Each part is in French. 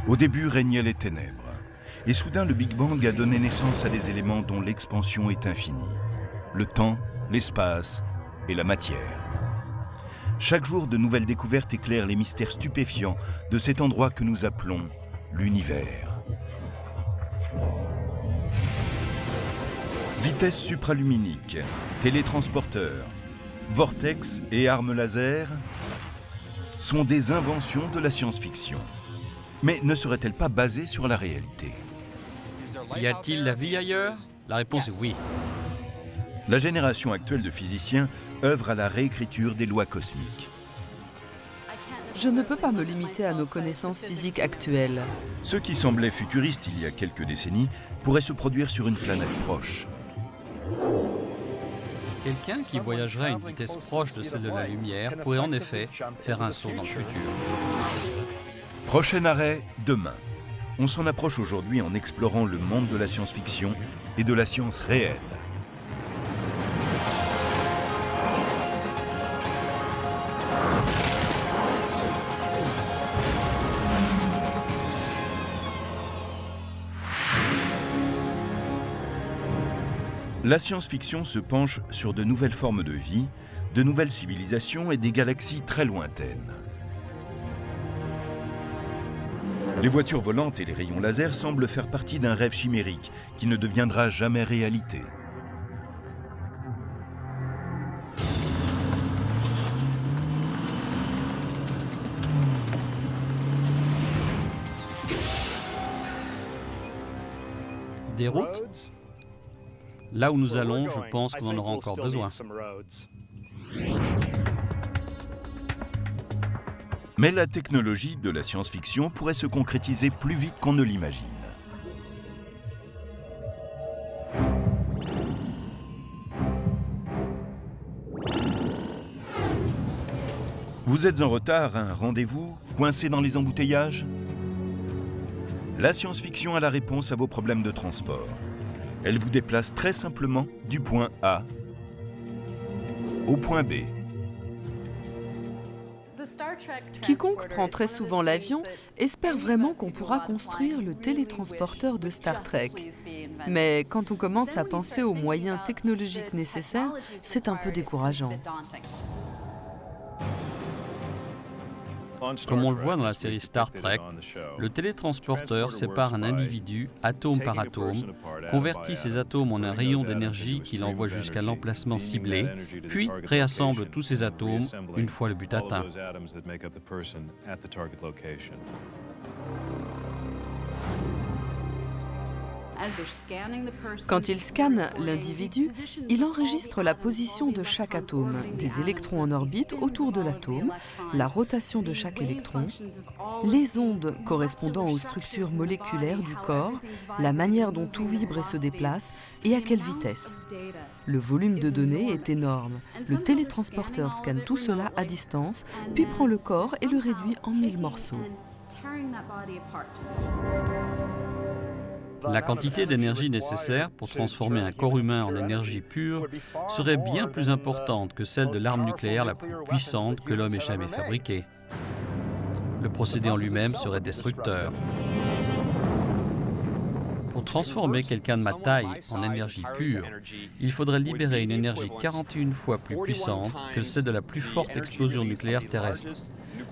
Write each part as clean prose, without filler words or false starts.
Au début régnaient les ténèbres. Et soudain, le Big Bang a donné naissance à des éléments dont l'expansion est infinie. Le temps, l'espace et la matière. Chaque jour, de nouvelles découvertes éclairent les mystères stupéfiants de cet endroit que nous appelons l'univers. Vitesse supraluminique, télétransporteurs, vortex et armes laser sont des inventions de la science-fiction. Mais ne seraient-elles pas basées sur la réalité? Y a-t-il la vie ailleurs? La réponse est oui. La génération actuelle de physiciens œuvre à la réécriture des lois cosmiques. Je ne peux pas me limiter à nos connaissances physiques actuelles. Ce qui semblait futuriste il y a quelques décennies pourrait se produire sur une planète proche. Quelqu'un qui voyagerait à une vitesse proche de celle de la lumière pourrait en effet faire un saut dans le futur. Prochain arrêt, demain. On s'en approche aujourd'hui en explorant le monde de la science-fiction et de la science réelle. La science-fiction se penche sur de nouvelles formes de vie, de nouvelles civilisations et des galaxies très lointaines. Les voitures volantes et les rayons laser semblent faire partie d'un rêve chimérique qui ne deviendra jamais réalité. Des routes? Là où nous allons, je pense qu'on en aura encore besoin. Mais la technologie de la science-fiction pourrait se concrétiser plus vite qu'on ne l'imagine. Vous êtes en retard à un rendez-vous, coincé dans les embouteillages? La science-fiction a la réponse à vos problèmes de transport. Elle vous déplace très simplement du point A au point B. Quiconque prend très souvent l'avion espère vraiment qu'on pourra construire le télétransporteur de Star Trek. Mais quand on commence à penser aux moyens technologiques nécessaires, c'est un peu décourageant. Comme on le voit dans la série Star Trek, le télétransporteur sépare un individu atome par atome, convertit ces atomes en un rayon d'énergie qu'il envoie jusqu'à l'emplacement ciblé, puis réassemble tous ces atomes une fois le but atteint. Quand il scanne l'individu, il enregistre la position de chaque atome, des électrons en orbite autour de l'atome, la rotation de chaque électron, les ondes correspondant aux structures moléculaires du corps, la manière dont tout vibre et se déplace et à quelle vitesse. Le volume de données est énorme. Le télétransporteur scanne tout cela à distance, puis prend le corps et le réduit en 1000 morceaux. La quantité d'énergie nécessaire pour transformer un corps humain en énergie pure serait bien plus importante que celle de l'arme nucléaire la plus puissante que l'homme ait jamais fabriquée. Le procédé en lui-même serait destructeur. Pour transformer quelqu'un de ma taille en énergie pure, il faudrait libérer une énergie 41 fois plus puissante que celle de la plus forte explosion nucléaire terrestre.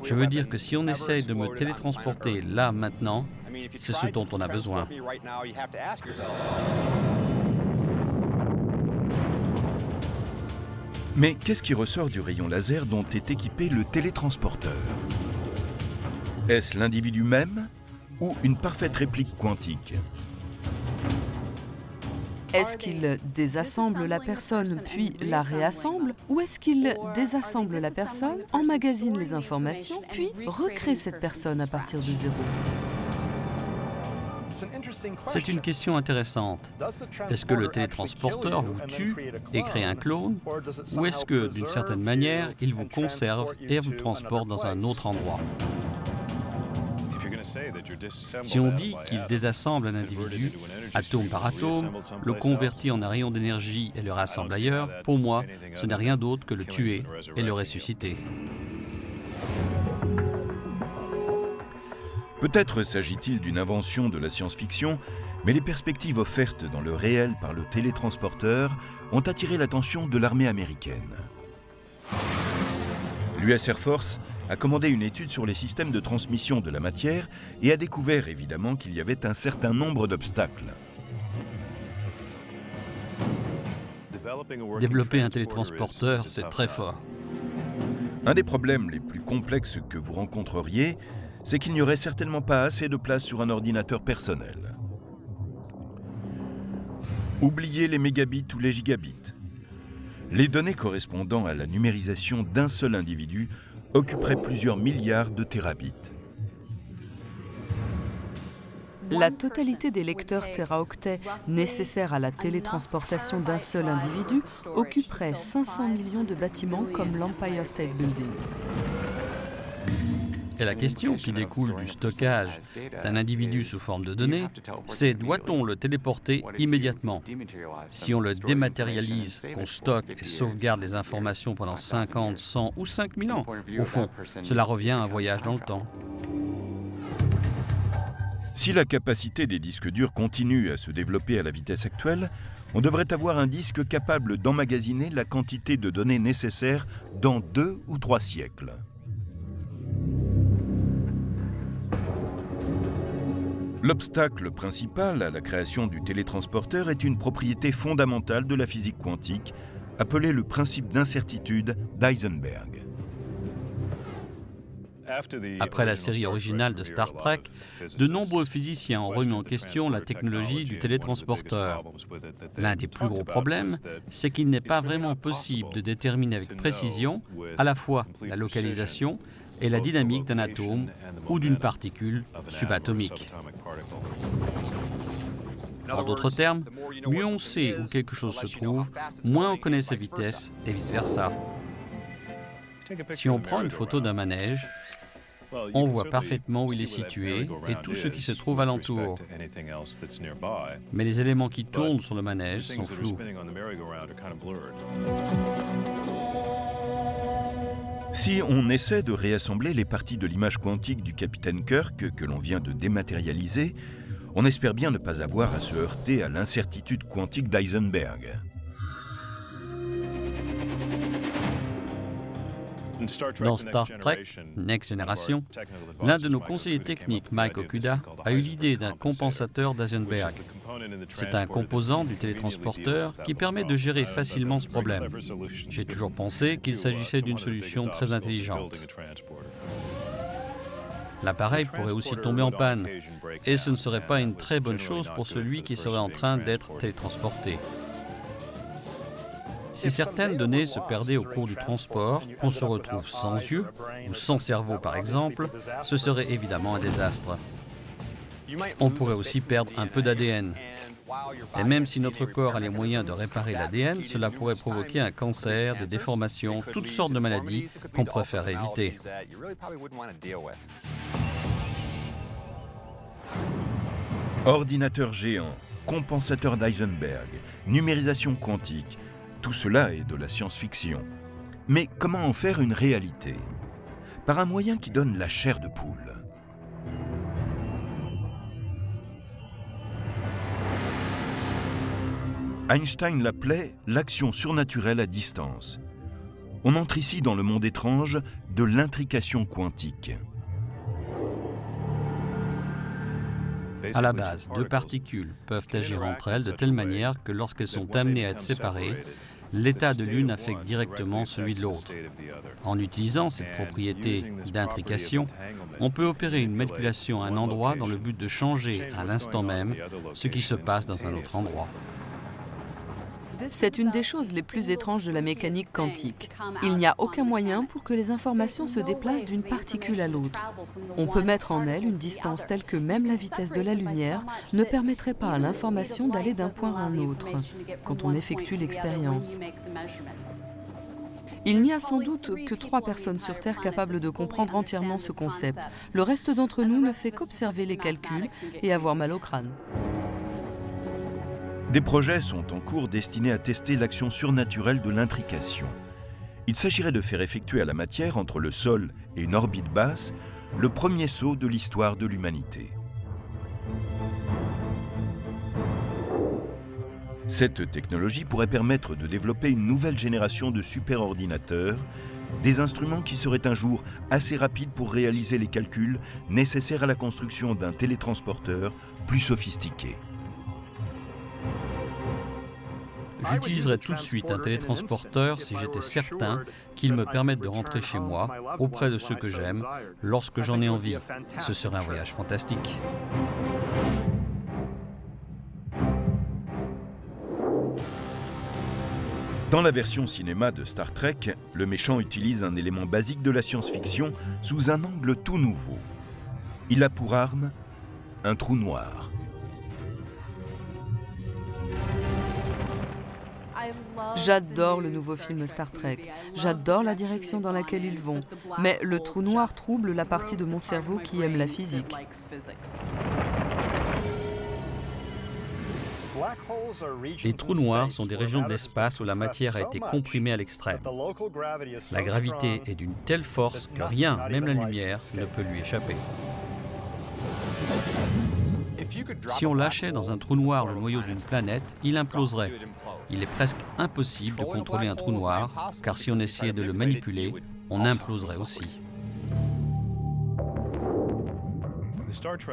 Je veux dire que si on essaye de me télétransporter là, maintenant, c'est ce dont on a besoin. Mais qu'est-ce qui ressort du rayon laser dont est équipé le télétransporteur? Est-ce l'individu même ou une parfaite réplique quantique? Est-ce qu'il désassemble la personne puis la réassemble, ou est-ce qu'il désassemble la personne, emmagasine les informations, puis recrée cette personne à partir de zéro? C'est une question intéressante. Est-ce que le télétransporteur vous tue et crée un clone, ou est-ce que, d'une certaine manière, il vous conserve et vous transporte dans un autre endroit? Si on dit qu'il désassemble un individu, atome par atome, le convertit en un rayon d'énergie et le rassemble ailleurs, pour moi, ce n'est rien d'autre que le tuer et le ressusciter. Peut-être s'agit-il d'une invention de la science-fiction, mais les perspectives offertes dans le réel par le télétransporteur ont attiré l'attention de l'armée américaine. L'US Air Force a commandé une étude sur les systèmes de transmission de la matière et a découvert évidemment qu'il y avait un certain nombre d'obstacles. Développer un télétransporteur, c'est très fort. Un des problèmes les plus complexes que vous rencontreriez, c'est qu'il n'y aurait certainement pas assez de place sur un ordinateur personnel. Oubliez les mégabits ou les gigabits. Les données correspondant à la numérisation d'un seul individu occuperaient plusieurs milliards de térabits. La totalité des lecteurs téraoctets nécessaires à la télétransportation d'un seul individu occuperait 500 millions de bâtiments comme l'Empire State Building. Et la question qui découle du stockage d'un individu sous forme de données, c'est doit-on le téléporter immédiatement? Si on le dématérialise, qu'on stocke et sauvegarde les informations pendant 50, 100 ou 5000 ans, au fond, cela revient à un voyage dans le temps. Si la capacité des disques durs continue à se développer à la vitesse actuelle, on devrait avoir un disque capable d'emmagasiner la quantité de données nécessaires dans 2 ou 3 siècles. L'obstacle principal à la création du télétransporteur est une propriété fondamentale de la physique quantique, appelée le principe d'incertitude d'Heisenberg. Après la série originale de Star Trek, de nombreux physiciens ont remis en question la technologie du télétransporteur. L'un des plus gros problèmes, c'est qu'il n'est pas vraiment possible de déterminer avec précision à la fois la localisation et la dynamique d'un atome ou d'une particule subatomique. En d'autres termes, mieux on sait où quelque chose se trouve, moins on connaît sa vitesse et vice-versa. Si on prend une photo d'un manège, on voit parfaitement où il est situé et tout ce qui se trouve alentour. Mais les éléments qui tournent sur le manège sont flous. Si on essaie de réassembler les parties de l'image quantique du capitaine Kirk que l'on vient de dématérialiser, on espère bien ne pas avoir à se heurter à l'incertitude quantique d'Heisenberg. Dans Star Trek Next Generation, l'un de nos conseillers techniques, Mike Okuda, a eu l'idée d'un compensateur d'Heisenberg. C'est un composant du télétransporteur qui permet de gérer facilement ce problème. J'ai toujours pensé qu'il s'agissait d'une solution très intelligente. L'appareil pourrait aussi tomber en panne, et ce ne serait pas une très bonne chose pour celui qui serait en train d'être télétransporté. Si certaines données se perdaient au cours du transport, qu'on se retrouve sans yeux ou sans cerveau par exemple, ce serait évidemment un désastre. On pourrait aussi perdre un peu d'ADN. Et même si notre corps a les moyens de réparer l'ADN, cela pourrait provoquer un cancer, des déformations, toutes sortes de maladies qu'on préfère éviter. Ordinateur géant, compensateur d'Heisenberg, numérisation quantique, tout cela est de la science-fiction. Mais comment en faire une réalité? Par un moyen qui donne la chair de poule. Einstein l'appelait l'action surnaturelle à distance. On entre ici dans le monde étrange de l'intrication quantique. À la base, deux particules peuvent agir entre elles de telle manière que lorsqu'elles sont amenées à être séparées, l'état de l'une affecte directement celui de l'autre. En utilisant cette propriété d'intrication, on peut opérer une manipulation à un endroit dans le but de changer à l'instant même ce qui se passe dans un autre endroit. C'est une des choses les plus étranges de la mécanique quantique. Il n'y a aucun moyen pour que les informations se déplacent d'une particule à l'autre. On peut mettre en elle une distance telle que même la vitesse de la lumière ne permettrait pas à l'information d'aller d'un point à un autre quand on effectue l'expérience. Il n'y a sans doute que 3 personnes sur Terre capables de comprendre entièrement ce concept. Le reste d'entre nous ne fait qu'observer les calculs et avoir mal au crâne. Des projets sont en cours destinés à tester l'action surnaturelle de l'intrication. Il s'agirait de faire effectuer à la matière entre le sol et une orbite basse le premier saut de l'histoire de l'humanité. Cette technologie pourrait permettre de développer une nouvelle génération de superordinateurs, des instruments qui seraient un jour assez rapides pour réaliser les calculs nécessaires à la construction d'un télétransporteur plus sophistiqué. J'utiliserais tout de suite un télétransporteur si j'étais certain qu'il me permette de rentrer chez moi, auprès de ceux que j'aime, lorsque j'en ai envie. Ce serait un voyage fantastique. Dans la version cinéma de Star Trek, le méchant utilise un élément basique de la science-fiction sous un angle tout nouveau. Il a pour arme un trou noir. J'adore le nouveau film Star Trek. J'adore la direction dans laquelle ils vont. Mais le trou noir trouble la partie de mon cerveau qui aime la physique. Les trous noirs sont des régions de l'espace où la matière a été comprimée à l'extrême. La gravité est d'une telle force que rien, même la lumière, ne peut lui échapper. Si on lâchait dans un trou noir le noyau d'une planète, il imploserait. Il est presque impossible de contrôler un trou noir, car si on essayait de le manipuler, on imploserait aussi.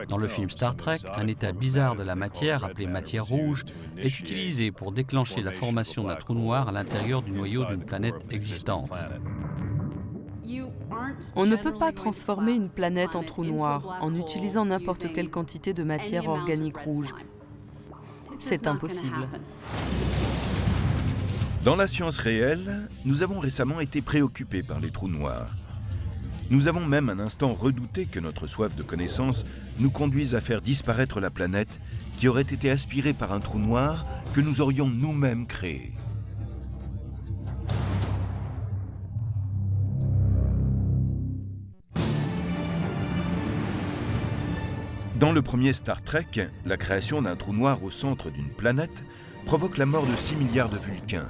Dans le film Star Trek, un état bizarre de la matière, appelé matière rouge, est utilisé pour déclencher la formation d'un trou noir à l'intérieur du noyau d'une planète existante. On ne peut pas transformer une planète en trou noir en utilisant n'importe quelle quantité de matière organique rouge. C'est impossible. Dans la science réelle, nous avons récemment été préoccupés par les trous noirs. Nous avons même un instant redouté que notre soif de connaissance nous conduise à faire disparaître la planète qui aurait été aspirée par un trou noir que nous aurions nous-mêmes créé. Dans le premier Star Trek, la création d'un trou noir au centre d'une planète provoque la mort de 6 milliards de Vulcains.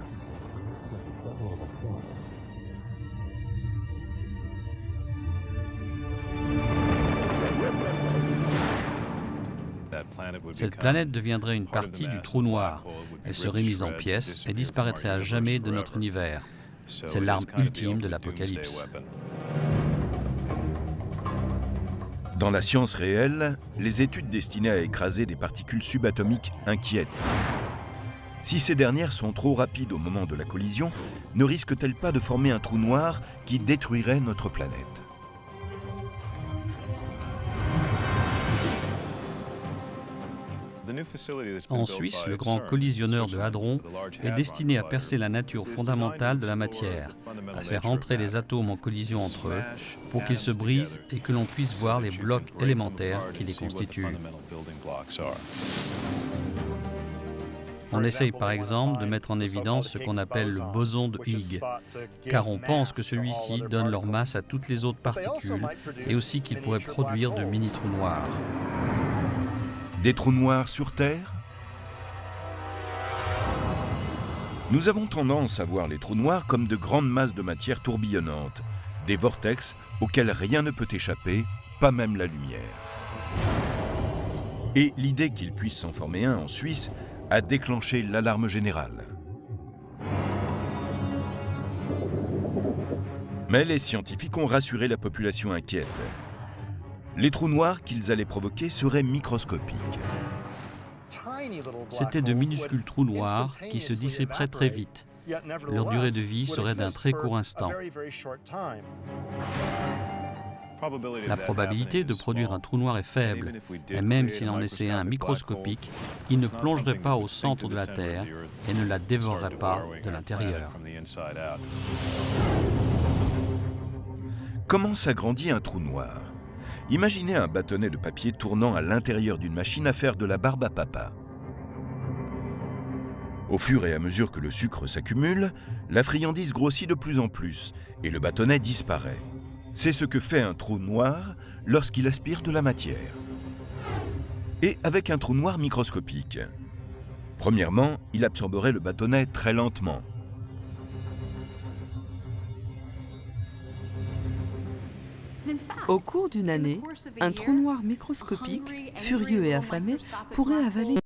Cette planète deviendrait une partie du trou noir. Elle serait mise en pièces et disparaîtrait à jamais de notre univers. C'est l'arme ultime de l'Apocalypse. Dans la science réelle, les études destinées à écraser des particules subatomiques inquiètent. Si ces dernières sont trop rapides au moment de la collision, ne risquent-elles pas de former un trou noir qui détruirait notre planète ? En Suisse, le grand collisionneur de Hadron est destiné à percer la nature fondamentale de la matière, à faire entrer les atomes en collision entre eux pour qu'ils se brisent et que l'on puisse voir les blocs élémentaires qui les constituent. On essaye par exemple de mettre en évidence ce qu'on appelle le boson de Higgs, car on pense que celui-ci donne leur masse à toutes les autres particules et aussi qu'il pourrait produire de mini-trous noirs. Des trous noirs sur Terre ? Nous avons tendance à voir les trous noirs comme de grandes masses de matière tourbillonnantes, des vortex auxquels rien ne peut échapper, pas même la lumière. Et l'idée qu'il puisse s'en former un en Suisse a déclenché l'alarme générale. Mais les scientifiques ont rassuré la population inquiète. Les trous noirs qu'ils allaient provoquer seraient microscopiques. C'étaient de minuscules trous noirs qui se dissiperaient très vite. Leur durée de vie serait d'un très court instant. La probabilité de produire un trou noir est faible, et même s'il en essayait un microscopique, il ne plongerait pas au centre de la Terre et ne la dévorerait pas de l'intérieur. Comment s'agrandit un trou noir ? Imaginez un bâtonnet de papier tournant à l'intérieur d'une machine à faire de la barbe à papa. Au fur et à mesure que le sucre s'accumule, la friandise grossit de plus en plus et le bâtonnet disparaît. C'est ce que fait un trou noir lorsqu'il aspire de la matière. Et avec un trou noir microscopique. Premièrement, il absorberait le bâtonnet très lentement. Au cours d'une année, un trou noir microscopique, furieux et affamé, pourrait avaler